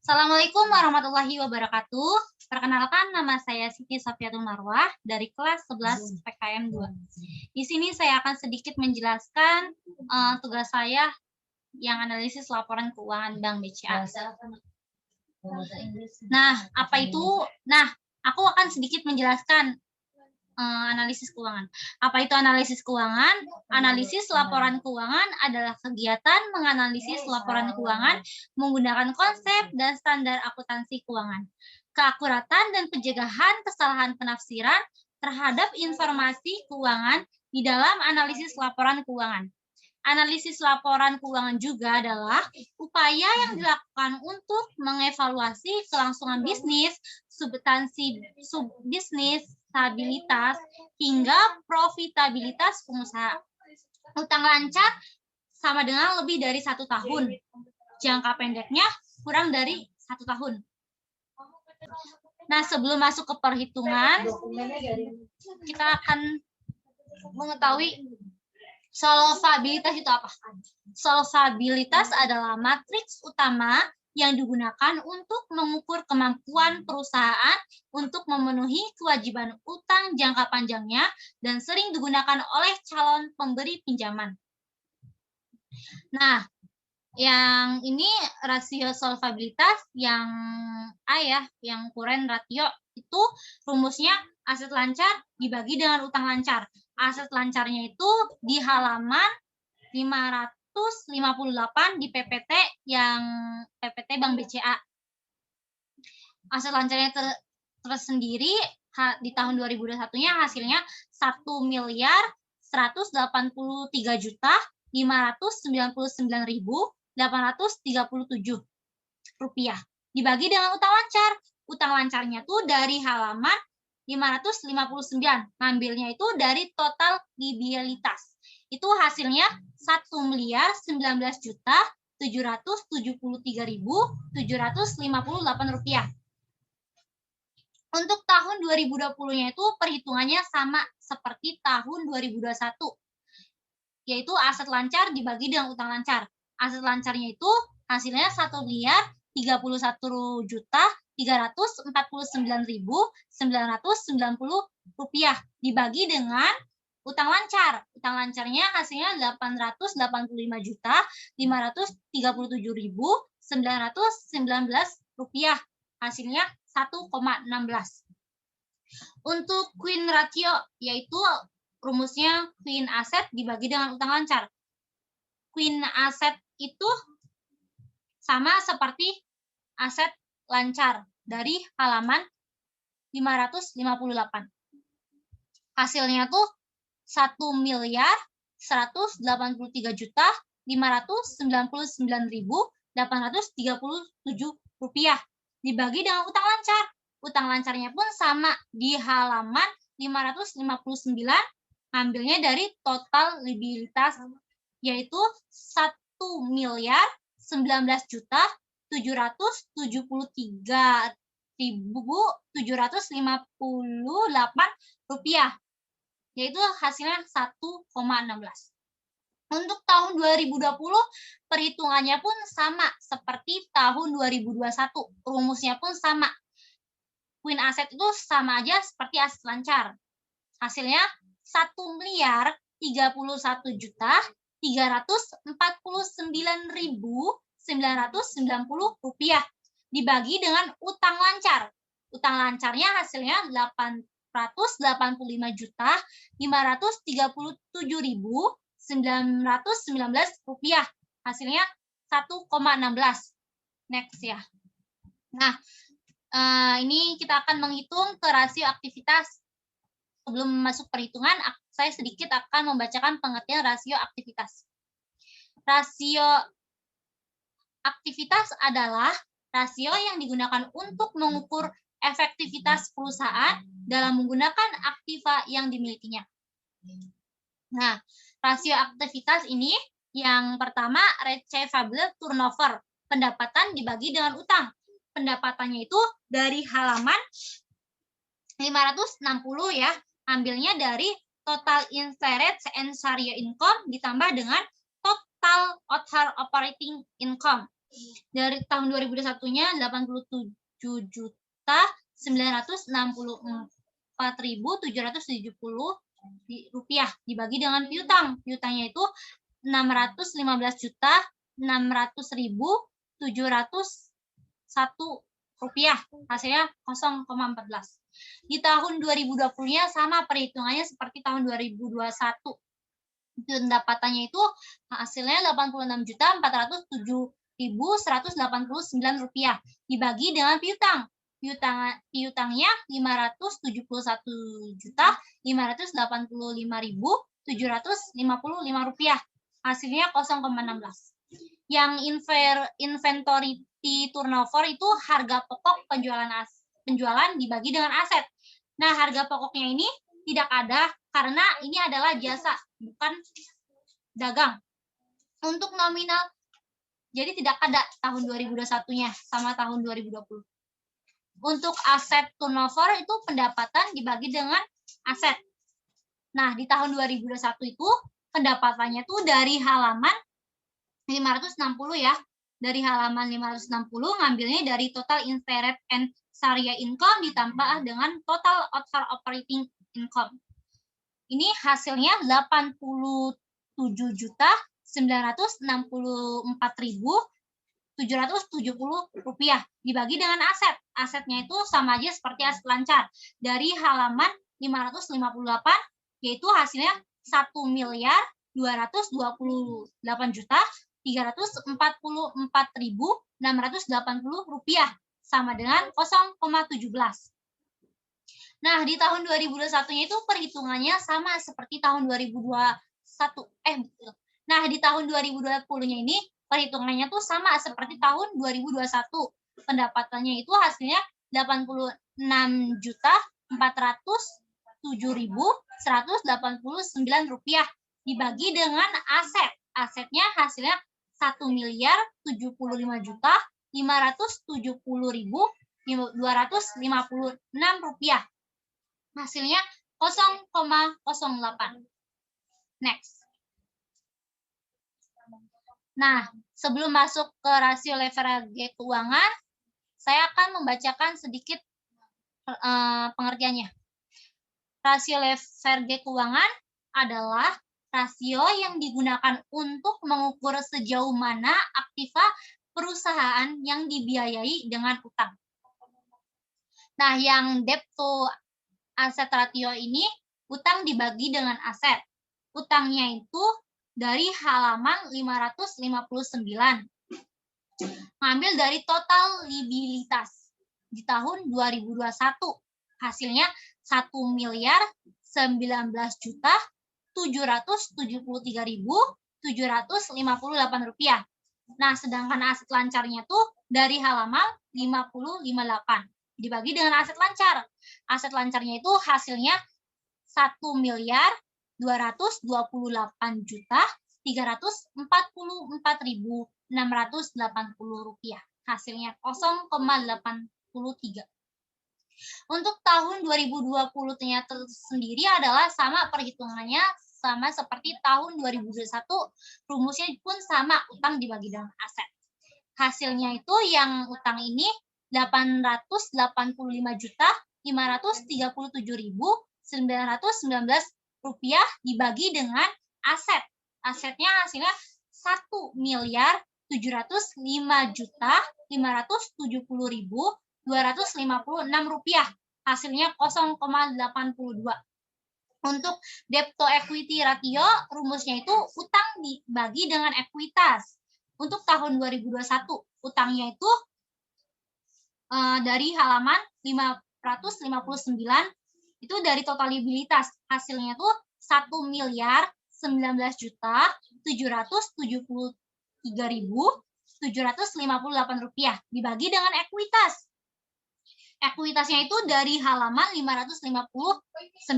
Assalamualaikum warahmatullahi wabarakatuh. Perkenalkan, nama saya Siti Safiatul Marwah dari kelas 11 PKM 2. Di sini saya akan sedikit menjelaskan tugas saya yang analisis laporan keuangan Bank BCA. Nah, apa itu? Nah, aku akan sedikit menjelaskan analisis keuangan. Apa itu analisis keuangan? Analisis laporan keuangan adalah kegiatan menganalisis laporan keuangan menggunakan konsep dan standar akuntansi keuangan. Keakuratan dan pencegahan kesalahan penafsiran terhadap informasi keuangan di dalam analisis laporan keuangan. Analisis laporan keuangan juga adalah upaya yang dilakukan untuk mengevaluasi kelangsungan bisnis, substansi subbisnis, stabilitas, hingga profitabilitas pengusaha. Utang lancar sama dengan lebih dari 1 tahun. Jangka pendeknya kurang dari 1 tahun. Nah, sebelum masuk ke perhitungan, kita akan mengetahui solvabilitas itu apa? Solvabilitas adalah matriks utama yang digunakan untuk mengukur kemampuan perusahaan untuk memenuhi kewajiban utang jangka panjangnya dan sering digunakan oleh calon pemberi pinjaman. Nah, yang ini rasio solvabilitas yang A ya, yang current ratio itu rumusnya aset lancar dibagi dengan utang lancar. Aset lancarnya itu di halaman 558 di PPT yang PPT Bank BCA. Aset lancarnya tersendiri di tahun 2021-nya hasilnya 1.399.897 rupiah dibagi dengan utang lancar. Utang lancarnya tuh dari halaman 559, ngambilnya itu dari total liabilitas. Itu hasilnya 1.919.773.758 rupiah. Untuk tahun 2020-nya itu perhitungannya sama seperti tahun 2021, yaitu aset lancar dibagi dengan utang lancar. Aset lancarnya itu hasilnya 1.341.349.990 rupiah dibagi dengan utang lancar. Utang lancarnya hasilnya 885.537.919 rupiah. Hasilnya 1,16. Untuk Queen ratio, yaitu rumusnya Queen aset dibagi dengan utang lancar. Queen aset itu sama seperti aset lancar dari halaman 558. Hasilnya tuh 1.133.599.837 rupiah dibagi dengan utang lancar. Utang lancarnya pun sama di halaman 559, ambilnya dari total liabilitas, yaitu 1.1973.758 rupiah, yaitu hasilnya 1,16. Untuk tahun 2020, perhitungannya pun sama seperti tahun 2021. Rumusnya pun sama. Queen aset itu sama aja seperti aset lancar. Hasilnya 1.341.349.990 rupiah dibagi dengan utang lancar. Utang lancarnya hasilnya 885.537.919 rupiah. Hasilnya 1,16. Next ya. Nah, ini kita akan menghitung ke rasio aktivitas. Sebelum masuk perhitungan, saya sedikit akan membacakan pengertian rasio aktivitas. Rasio aktivitas adalah rasio yang digunakan untuk mengukur efektivitas perusahaan dalam menggunakan aktiva yang dimilikinya. Nah, rasio aktivitas ini yang pertama receivable turnover, pendapatan dibagi dengan utang. Pendapatannya itu dari halaman 560 ya, ambilnya dari total indirect and share income ditambah dengan total other operating income. Dari tahun 2021-nya 87.964.770 rupiah dibagi dengan piutang. Piutangnya itu 615.600.701 rupiah. Hasilnya 0,14. Di tahun 2020-nya sama perhitungannya seperti tahun 2021. Pendapatannya itu hasilnya 86.407.189 rupiah dibagi dengan piutang. Piutangnya 579.585.755 rupiah. Hasilnya 0,16. Yang inventory turnover itu harga pokok penjualan dibagi dengan aset. Nah, harga pokoknya ini tidak ada karena ini adalah jasa, bukan dagang. Untuk nominal, jadi tidak ada tahun 2021-nya sama tahun 2020. Untuk aset turnover itu pendapatan dibagi dengan aset. Nah, di tahun 2021 itu pendapatannya tuh dari halaman 560 ya. Dari halaman 560 ngambilnya dari total indirect and syariah income ditambah dengan total outside operating income. Ini hasilnya 87.964.770 rupiah dibagi dengan aset. Asetnya itu sama aja seperti aset lancar. Dari halaman 558 yaitu hasilnya 1.284.344.680 rupiah sama dengan 0,17. Nah, di tahun 2021-nya itu perhitungannya sama seperti tahun 2021. Nah, di tahun 2020-nya ini perhitungannya tuh sama seperti tahun 2021. Pendapatannya itu hasilnya 86.407.189 rupiah dibagi dengan aset. Asetnya hasilnya 1.570.576 rupiah. Hasilnya 0,08. Next. Nah, sebelum masuk ke rasio leverage keuangan, saya akan membacakan sedikit pengertiannya. Rasio leverage keuangan adalah rasio yang digunakan untuk mengukur sejauh mana aktiva perusahaan yang dibiayai dengan utang. Nah, yang debt to asset ratio ini utang dibagi dengan aset. Utangnya itu dari halaman 559. Ngambil dari total liabilitas di tahun 2021. Hasilnya 1.919.773.758 rupiah. Nah, sedangkan aset lancarnya tuh dari halaman 5058 dibagi dengan aset lancar. Aset lancarnya itu hasilnya 1.228.344.680 rupiah. Hasilnya 0,83. Untuk tahun 2020-nya sendiri adalah sama perhitungannya sama seperti tahun 2021. Rumusnya pun sama, utang dibagi dengan aset. Hasilnya itu yang utang ini 885.537.919 rupiah dibagi dengan aset. Asetnya hasilnya 1.005.570.256 rupiah. Hasilnya 0,82. Untuk debt to equity ratio, rumusnya itu utang dibagi dengan ekuitas. Untuk tahun 2021, utangnya itu dari halaman 559 itu dari total liabilitas. Hasilnya tuh 1.919.773.758 rupiah dibagi dengan ekuitas. Ekuitasnya itu dari halaman 559.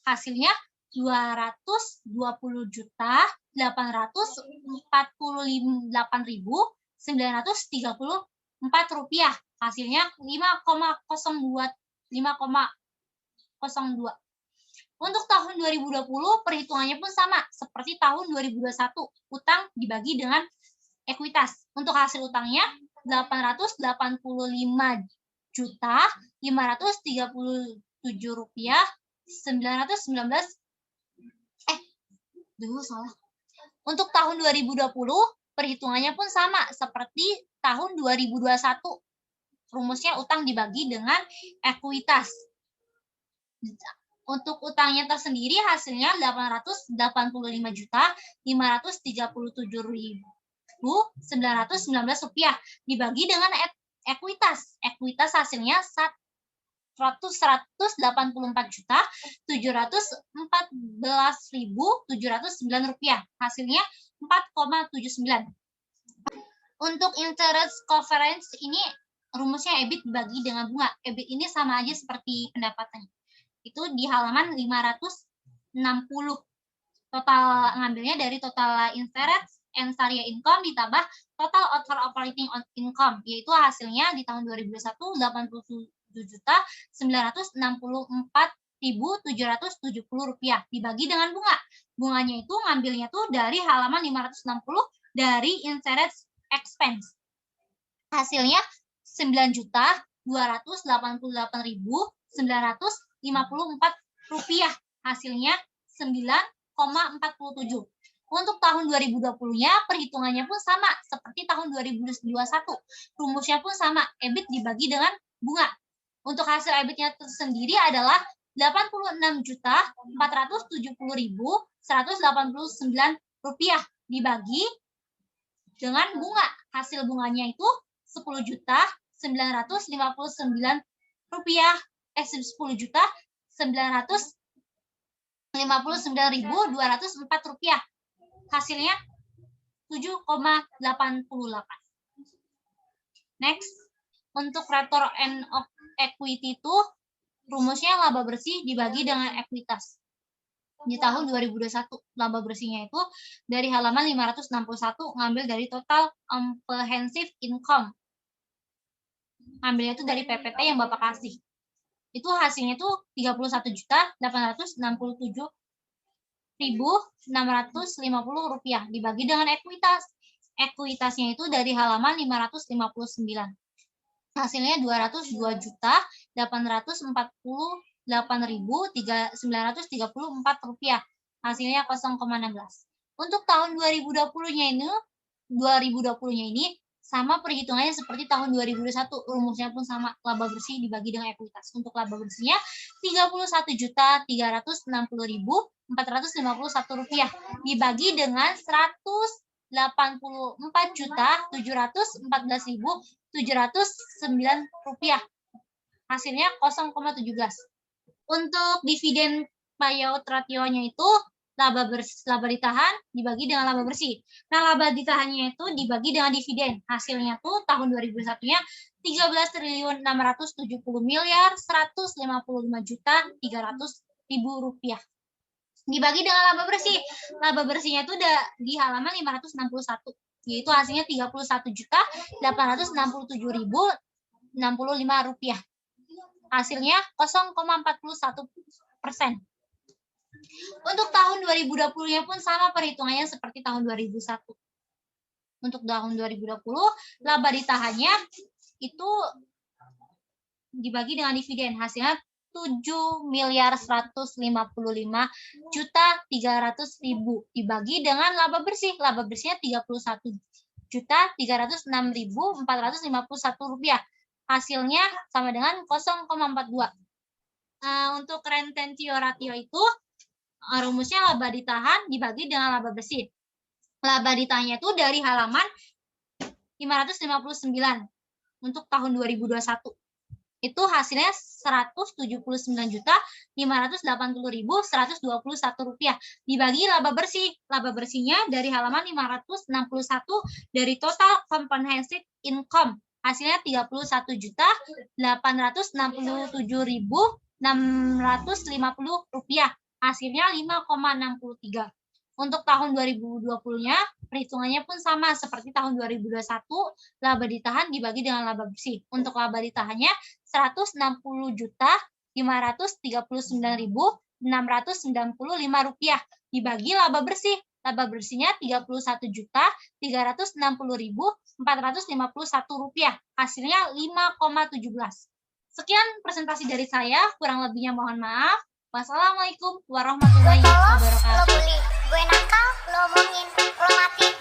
Hasilnya 220.848.934 rupiah. Hasilnya 5,02. Untuk tahun 2020 perhitungannya pun sama seperti tahun 2021. Utang dibagi dengan ekuitas. Untuk hasil utangnya 885.537.919 rupiah 919 salah. Untuk tahun 2020 perhitungannya pun sama seperti tahun 2021. Rumusnya utang dibagi dengan ekuitas. Untuk utangnya tersendiri hasilnya 885.537.919 rupiah dibagi dengan ekuitas. Ekuitas hasilnya 184.714.709 rupiah. Hasilnya 4,79. Untuk interest coverage ini rumusnya EBIT dibagi dengan bunga. EBIT ini sama aja seperti pendapatannya. Itu di halaman 560. Total ngambilnya dari total interest and sharia income ditambah total other operating income, yaitu hasilnya di tahun 2021 87.964.770 rupiah dibagi dengan bunga. Bunganya itu ngambilnya tuh dari halaman 560 dari interest expense. Hasilnya 9.288.954 rupiah. Hasilnya 9,47. Untuk tahun 2020-nya perhitungannya pun sama seperti tahun 2021. Rumusnya pun sama, EBIT dibagi dengan bunga. Untuk hasil EBIT-nya tersendiri adalah 86.470.189 rupiah dibagi dengan bunga. Hasil bunganya itu 10.959 rupiah, 10.959.204 rupiah. Hasilnya 7,88. Next, untuk return on equity itu rumusnya laba bersih dibagi dengan ekuitas. Di tahun 2021, laba bersihnya itu dari halaman 561 ngambil dari total comprehensive income. Ngambilnya itu dari PPT yang Bapak kasih. Itu hasilnya itu 31.867.650 rupiah dibagi dengan ekuitas. Ekuitasnya itu dari halaman 559. Hasilnya 202.848.934 rupiah. Hasilnya 0,16. Untuk tahun 2020-nya ini sama perhitungannya seperti tahun 2021. Rumusnya pun sama, laba bersih dibagi dengan ekuitas. Untuk laba bersihnya 31.360.451 rupiah dibagi dengan 184.714.709 rupiah. Hasilnya 0,17. Untuk dividen payout ratio-nya itu laba ditahan dibagi dengan laba bersih. Nah, laba ditahannya itu dibagi dengan dividen. Hasilnya tuh tahun 2021-nya 13.670.155.300.000 rupiah. Dibagi dengan laba bersih. Laba bersihnya itu udah di halaman 561. Yaitu hasilnya 31.867.065 rupiah. Hasilnya 0,41%. Untuk tahun 2020-nya pun sama perhitungannya seperti tahun 2001. Untuk tahun 2020, laba ditahannya itu dibagi dengan dividen. Hasilnya 7.155.300.000 dibagi dengan laba bersih. Laba bersihnya 31.306.451 rupiah. Hasilnya sama dengan 0,42. Untuk retention ratio itu rumusnya laba ditahan dibagi dengan laba bersih. Laba ditahannya itu dari halaman 559 untuk tahun 2021. Itu hasilnya 179.580.121 rupiah dibagi laba bersih. Laba bersihnya dari halaman 561 dari total comprehensive income. Hasilnya 31.867.650 rupiah. Hasilnya 5,63. Untuk tahun 2020-nya, perhitungannya pun sama seperti tahun 2021, laba ditahan dibagi dengan laba bersih. Untuk laba ditahannya 160.539.695 rupiah dibagi laba bersih. laba bersihnya Rp31.360.451. Hasilnya 5,17. Sekian presentasi dari saya, kurang lebihnya mohon maaf. Wassalamualaikum warahmatullahi wabarakatuh. Lo bully, gue nakal, lo omongin, lo mati.